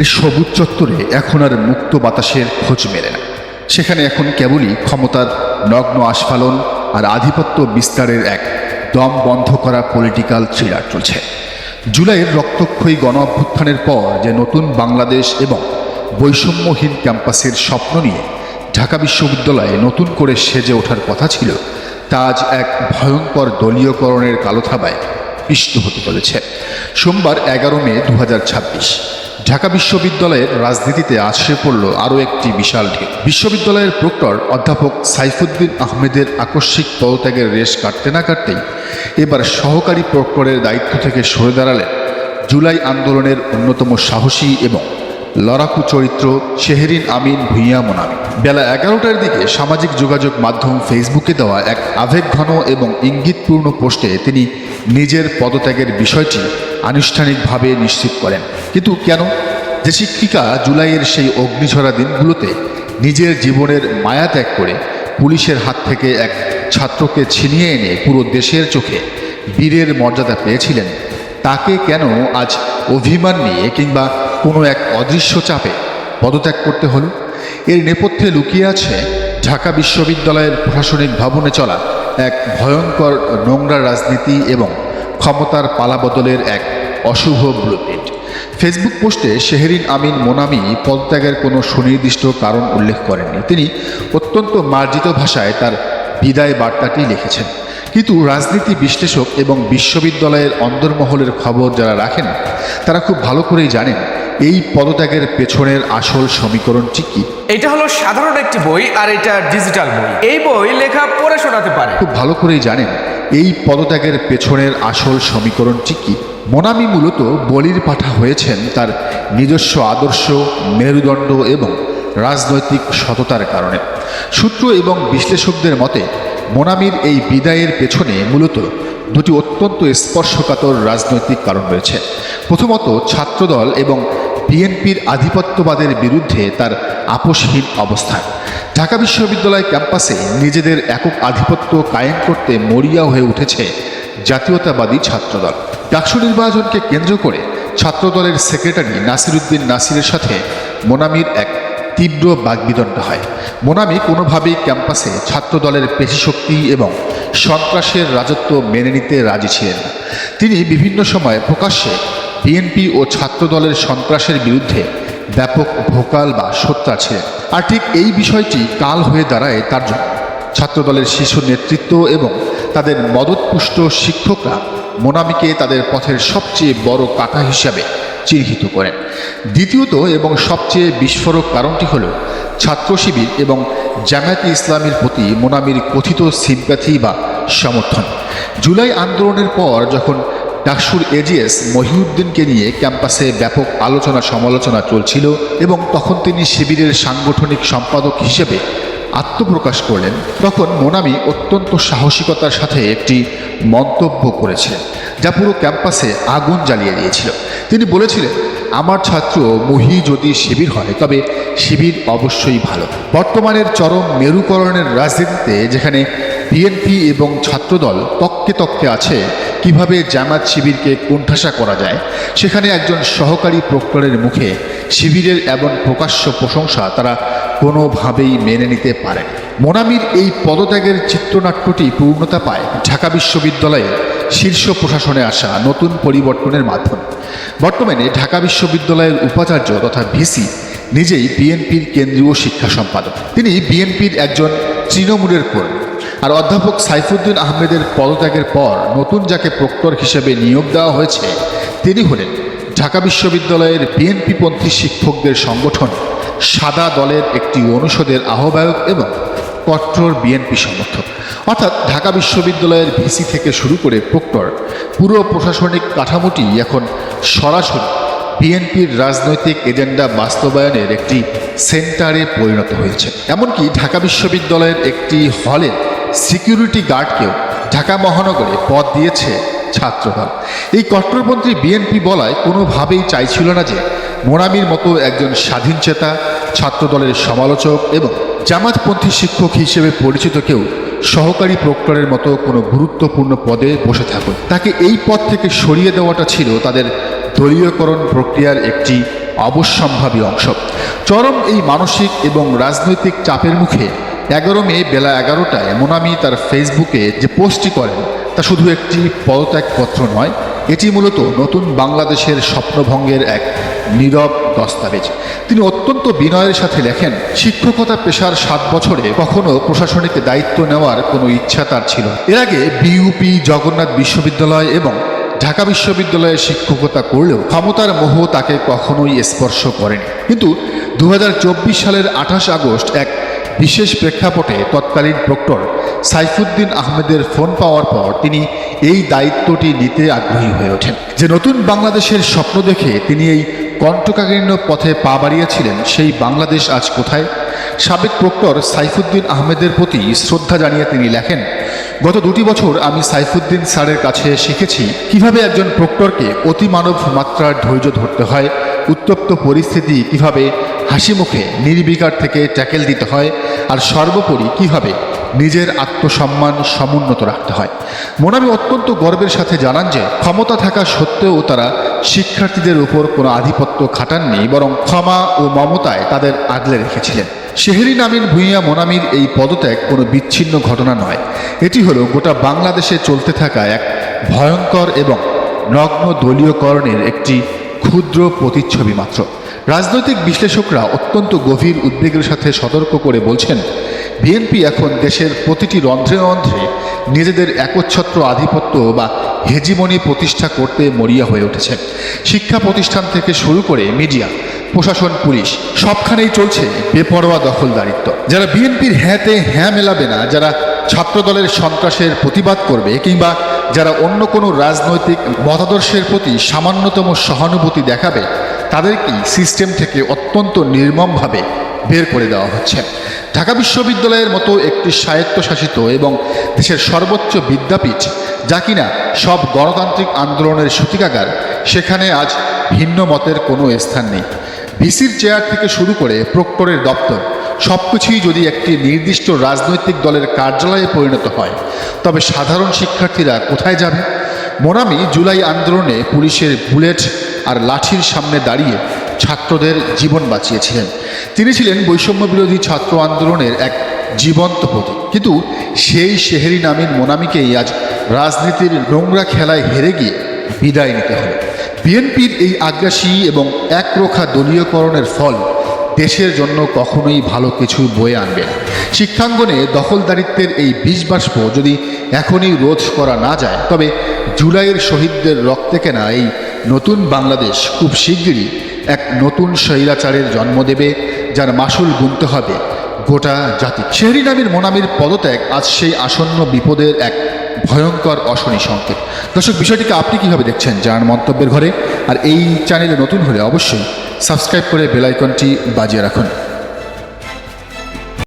সবুজ চত্বরে এখন আর মুক্ত বাতাসের খোঁজ মেলে না। সেখানে এখন কেবলই ক্ষমতার নগ্ন আস্ফালন আর আধিপত্য বিস্তারের এক দম বন্ধ করা পলিটিক্যাল থ্রিলার চলছে। জুলাইয়ের রক্তক্ষয়ী গণ অভ্যুত্থানের পর যে নতুন বাংলাদেশ এবং বৈষম্যহীন ক্যাম্পাসের স্বপ্ন নিয়ে ঢাকা বিশ্ববিদ্যালয়ে নতুন করে সেজে ওঠার কথা ছিল, তা আজ এক ভয়ঙ্কর দলীয়করণের কালোথাবায় পিষ্ট হতে চলেছে। সোমবার 11 মে 2026 ঢাকা বিশ্ববিদ্যালয়ের রাজনীতিতে আছড়ে পড়ল আরও একটি বিশাল ঢেউ। বিশ্ববিদ্যালয়ের প্রক্টর অধ্যাপক সাইফুদ্দিন আহমেদের আকস্মিক পদত্যাগের রেশ কাটতে না কাটতেই এবার সহকারী প্রক্টরের দায়িত্ব থেকে সরে দাঁড়ালেন জুলাই আন্দোলনের অন্যতম সাহসী এবং লড়াকু চরিত্র শেহরিন আমিন ভূঁইয়া মোনামি। বেলা 11টার দিকে সামাজিক যোগাযোগ মাধ্যম ফেসবুকে দেওয়া এক আবেগঘন এবং ইঙ্গিতপূর্ণ পোস্টে তিনি নিজের পদত্যাগের বিষয়টি আনুষ্ঠানিকভাবে নিশ্চিত করেন। কিন্তু কেন? যে শিক্ষিকা জুলাইয়ের সেই অগ্নিঝরা দিনগুলোতে নিজের জীবনের মায়া ত্যাগ করে পুলিশের হাত থেকে এক ছাত্রকে ছিনিয়ে এনে পুরো দেশের চোখে বীরের মর্যাদা পেয়েছিলেন, তাকে কেন আজ অভিমান নিয়ে কিংবা কোনো এক অদৃশ্য চাপে পদত্যাগ করতে হলো? এর নেপথ্যে লুকিয়ে আছে ঢাকা বিশ্ববিদ্যালয়ের প্রশাসনিক ভবনে চলা এক ভয়ঙ্কর নোংরা রাজনীতি এবং ক্ষমতার পালাবদলের এক অশুভ ব্লুপ্রিন্ট। ফেসবুক পোস্টে শেহরিন আমিন মোনামি পদত্যাগের কোনো সুনির্দিষ্ট কারণ উল্লেখ করেননি। তিনি অত্যন্ত মার্জিত ভাষায় তার বিদায় বার্তাটি লিখেছেন। কিন্তু রাজনীতি বিশ্লেষক এবং বিশ্ববিদ্যালয়ের অন্দরমহলের খবর যারা রাখেন, তারা খুব ভালো করেই জানেন এই পদত্যাগের পেছনের আসল সমীকরণটি কি। এটা হলো সাধারণ একটি বই আর এটা ডিজিটাল বই। এই বই লেখা পড়ে শোনাতে পারে। খুব ভালো করেই জানেন এই পদত্যাগের পেছনের আসল সমীকরণটি কি। মোনামি মূলত বলির পাঠা হয়েছেন তার নিজস্ব আদর্শ, মেরুদণ্ড এবং রাজনৈতিক সততার কারণে। সূত্র এবং বিশ্লেষকদের মতে মোনামির এই বিদায়ের পেছনে মূলত দুটি অত্যন্ত স্পর্শকাতর রাজনৈতিক কারণ রয়েছে। প্রথমত, ছাত্রদল এবং বিএনপির আধিপত্যবাদের বিরুদ্ধে তার আপোষহীন অবস্থান। ঢাকা বিশ্ববিদ্যালয় ক্যাম্পাসে নিজেদের একক আধিপত্য কায়েম করতে মরিয়া হয়ে উঠেছে জাতীয়তাবাদী ছাত্রদল। ডাকসু নির্বাচনকে কেন্দ্র করে ছাত্রদলের সেক্রেটারি নাসির উদ্দিন নাসিরের সাথে মোনামির এক তীব্র বাগবিতণ্ডা হয়। মোনামি কোনোভাবেই ক্যাম্পাসে ছাত্রদলের পেশিশক্তি এবং সন্ত্রাসের রাজত্ব মেনে নিতে রাজি ছিলেন না। তিনি বিভিন্ন সময়ে প্রকাশ্যে বিএনপি ও ছাত্রদলের সন্ত্রাসের বিরুদ্ধে ব্যাপক ভোকাল বা সোচ্চার ছিলেন। আর ঠিক এই বিষয়টি কাল হয়ে দাঁড়ায় তার জন্য। ছাত্রদলের শীর্ষ নেতৃত্ব এবং তাদের মদতপুষ্ট শিক্ষকরা মোনামিকে তাদের পথের সবচেয়ে বড় কাঁটা হিসাবে চিহ্নিত করেন। দ্বিতীয়ত এবং সবচেয়ে বিস্ফোরক কারণটি হল ছাত্র শিবির এবং জামায়াতে ইসলামের প্রতি মোনামির কথিত সিম্প্যাথি বা সমর্থন। জুলাই আন্দোলনের পর যখন ডাকসুর এজিএস মহিউদ্দিনকে নিয়ে ক্যাম্পাসে ব্যাপক আলোচনা সমালোচনা চলছিল এবং তখন তিনি শিবিরের সাংগঠনিক সম্পাদক হিসেবে আত্মপ্রকাশ করলেন, তখন মোনামি অত্যন্ত সাহসিকতার সাথে একটি মন্তব্য করেছিলেন যা পুরো ক্যাম্পাসে আগুন জ্বালিয়ে দিয়েছিল। তিনি বলেছিলেন, আমার ছাত্র মহি যদি শিবির হয় তবে শিবির অবশ্যই ভালো। বর্তমানের চরম মেরুকরণের রাজনীতিতে যেখানে বিএনপি এবং ছাত্রদল তককে তককে আছে কিভাবে জামাত শিবিরকে কোণঠাসা করা যায়, সেখানে একজন সহকারী প্রক্টরের মুখে শিবিরের এমন প্রকাশ্য প্রশংসা তারা কোনোভাবেই মেনে নিতে পারে। মোনামির এই পদত্যাগের চিত্রনাট্যটি পূর্ণতা পায় ঢাকা বিশ্ববিদ্যালয়ের শীর্ষ প্রশাসনে আসা নতুন পরিবর্তনের মাধ্যমে। বর্তমানে ঢাকা বিশ্ববিদ্যালয়ের উপাচার্য তথা ভিসি নিজেই বিএনপির কেন্দ্রীয় শিক্ষা সম্পাদক। তিনি বিএনপির একজন তৃণমূলের কর্মী। আর অধ্যাপক সাইফুদ্দিন আহমেদের পদত্যাগের পর নতুন যাকে প্রক্টর হিসেবে নিয়োগ দেওয়া হয়েছে তিনি হলেন ঢাকা বিশ্ববিদ্যালয়ের বিএনপিপন্থী শিক্ষকদের সংগঠন সাদা দলের একটি অনুষদের আহ্বায়ক এবং কট্টর বিএনপি সমর্থক। অর্থাৎ ঢাকা বিশ্ববিদ্যালয়ের ভিসি থেকে শুরু করে প্রক্টর পুরো প্রশাসনিক কাঠামোটি এখন সরাসরি বিএনপির রাজনৈতিক এজেন্ডা বাস্তবায়নের একটি সেন্টারে পরিণত হয়েছে। এমনকি ঢাকা বিশ্ববিদ্যালয়ের একটি হলের সিকিউরিটি গার্ডকেও ঢাকা মহানগরে পদ দিয়েছে ছাত্রদল। এই কট্টরপন্থী বিএনপি বলায় কোনোভাবেই চাইছিল না যে মোনামির মতো একজন স্বাধীনচেতা ছাত্রদলের সমালোচক এবং জামাতপন্থী শিক্ষক হিসেবে পরিচিত কেউ সহকারী প্রক্টরের মতো কোনো গুরুত্বপূর্ণ পদে বসে থাকুন। তাকে এই পদ থেকে সরিয়ে দেওয়াটা ছিল তাদের দলীয়করণ প্রক্রিয়ার একটি অবশ্যম্ভাবী অংশ। চরম এই মানসিক এবং রাজনৈতিক চাপের মুখে 11 মে বেলা 11টায় মোনামি তার ফেসবুকে যে পোস্টটি করেন তা শুধু একটি পদত্যাগপত্র নয়, এটি মূলত নতুন বাংলাদেশের স্বপ্নভঙ্গের এক নীরব দস্তাবেজ। তিনি অত্যন্ত বিনয়ের সাথে লেখেন, শিক্ষকতা পেশার 7 বছরে কখনো প্রশাসনিক দায়িত্ব নেওয়ার কোনো ইচ্ছা তার ছিল না। এর আগে বিইউপি, জগন্নাথ বিশ্ববিদ্যালয় এবং ঢাকা বিশ্ববিদ্যালয়ে শিক্ষকতা করলেও ক্ষমতার মোহ তাকে কখনোই স্পর্শ করেনি। কিন্তু 2024 সালের 28 আগস্ট এক বিশেষ প্রেক্ষাপটে তৎকালীন প্রক্টর সাইফুদ্দিন আহমেদের ফোন পাওয়ার পর তিনি এই দায়িত্বটি নিতে আগ্রহী হয়ে ওঠেন। যে নতুন বাংলাদেশের স্বপ্ন দেখে তিনি এই কণ্টকাকীর্ণ পথে পা বাড়িয়েছিলেন, সেই বাংলাদেশ আজ কোথায়? সাবেক প্রক্টর সাইফুদ্দিন আহমেদের প্রতি শ্রদ্ধা জানিয়ে তিনি লেখেন, গত 2টি বছর আমি সাইফুদ্দিন স্যারের কাছে শিখেছি কিভাবে একজন প্রক্টরকে অতিমানব মাত্রার ধৈর্য ধরতে হয়, উত্তপ্ত পরিস্থিতি কিভাবে হাসি মুখে নির্বিকার থেকে ট্যাকেল দিতে হয়, আর সর্বোপরি কিভাবে নিজের আত্মসম্মান সমুন্নত রাখতে হয়। মোনামি অত্যন্ত গর্বের সাথে জানান যে ক্ষমতা থাকা সত্ত্বেও তারা শিক্ষার্থীদের উপর কোনো আধিপত্য খাটাননি, বরং ক্ষমা ও মমতায় তাদের আগলে রেখেছিলেন। শেহরিন আমিন ভূঁইয়া মোনামির এই পদত্যাগ কোনো বিচ্ছিন্ন ঘটনা নয়, এটি হলো গোটা বাংলাদেশে চলতে থাকা এক ভয়ঙ্কর এবং নগ্ন দলীয়করণের একটি ক্ষুদ্র প্রতিচ্ছবি মাত্র। রাজনৈতিক বিশ্লেষকরা অত্যন্ত গভীর উদ্বেগের সাথে সতর্ক করে বলছেন, বিএনপি এখন দেশের প্রতিটি রন্ধ্রে রন্ধ্রে নিজেদের একচ্ছত্র আধিপত্য বা হেজিমনি প্রতিষ্ঠা করতে মরিয়া হয়ে উঠেছে। শিক্ষা প্রতিষ্ঠান থেকে শুরু করে মিডিয়া, প্রশাসন, পুলিশ, সবখানেই চলছে বেপরোয়া দখলদারিত্ব। যারা বিএনপির হ্যাঁতে হ্যাঁ মেলাবে না, যারা ছাত্রদলের সন্ত্রাসের প্রতিবাদ করবে, কিংবা যারা অন্য কোনো রাজনৈতিক মতাদর্শের প্রতি সামান্যতম সহানুভূতি দেখাবে, তাদেরকেই সিস্টেম থেকে অত্যন্ত নির্মমভাবে বের করে দেওয়া হচ্ছে। ঢাকা বিশ্ববিদ্যালয়ের মতো একটি স্বায়ত্তশাসিত এবং দেশের সর্বোচ্চ বিদ্যাপীঠ, যা কিনা সব গণতান্ত্রিক আন্দোলনের সূতিকাগার, সেখানে আজ ভিন্ন মতের কোনো স্থান নেই। ভিসির চেয়ার থেকে শুরু করে প্রক্টরের দপ্তর, সব কিছুই যদি একটি নির্দিষ্ট রাজনৈতিক দলের কার্যালয়ে পরিণত হয়, তবে সাধারণ শিক্ষার্থীরা কোথায় যাবে? মোনামি জুলাই আন্দোলনে পুলিশের বুলেট আর লাঠির সামনে দাঁড়িয়ে ছাত্রদের জীবন বাঁচিয়েছিলেন। তিনি ছিলেন বৈষম্য বিরোধী ছাত্র আন্দোলনের এক জীবন্ত প্রতীক। কিন্তু সেই শেহরিন আমিন মোনামিকেই আজ রাজনীতির নোংরা খেলায় হেরে গিয়ে বিদায় নিতে হবে। বিএনপির এই আগ্রাসী এবং একরোখা দলীয়করণের ফল দেশের জন্য কখনোই ভালো কিছু বয়ে আনবে না। শিক্ষাঙ্গনে দখলদারিত্বের এই বিষবাষ্প যদি এখনই রোধ করা না যায়, তবে জুলাইয়ের শহীদদের রক্তে কেনা এই নতুন বাংলাদেশ খুব শিগগিরই এক নতুন স্বৈরাচারের জন্ম দেবে, যার মাসুল গুনতে হবে গোটা জাতি। শেহরিন আমিন মোনামির পদত্যাগ আজ সেই আসন্ন বিপদের এক ভয়ঙ্কর অশনি সংকেত। দর্শক, বিষয়টিকে আপনি কীভাবে দেখছেন জানান মন্তব্যের ঘরে। আর এই চ্যানেলে নতুন হলে অবশ্যই সাবস্ক্রাইব করে বেল আইকনটি বাজিয়ে রাখুন।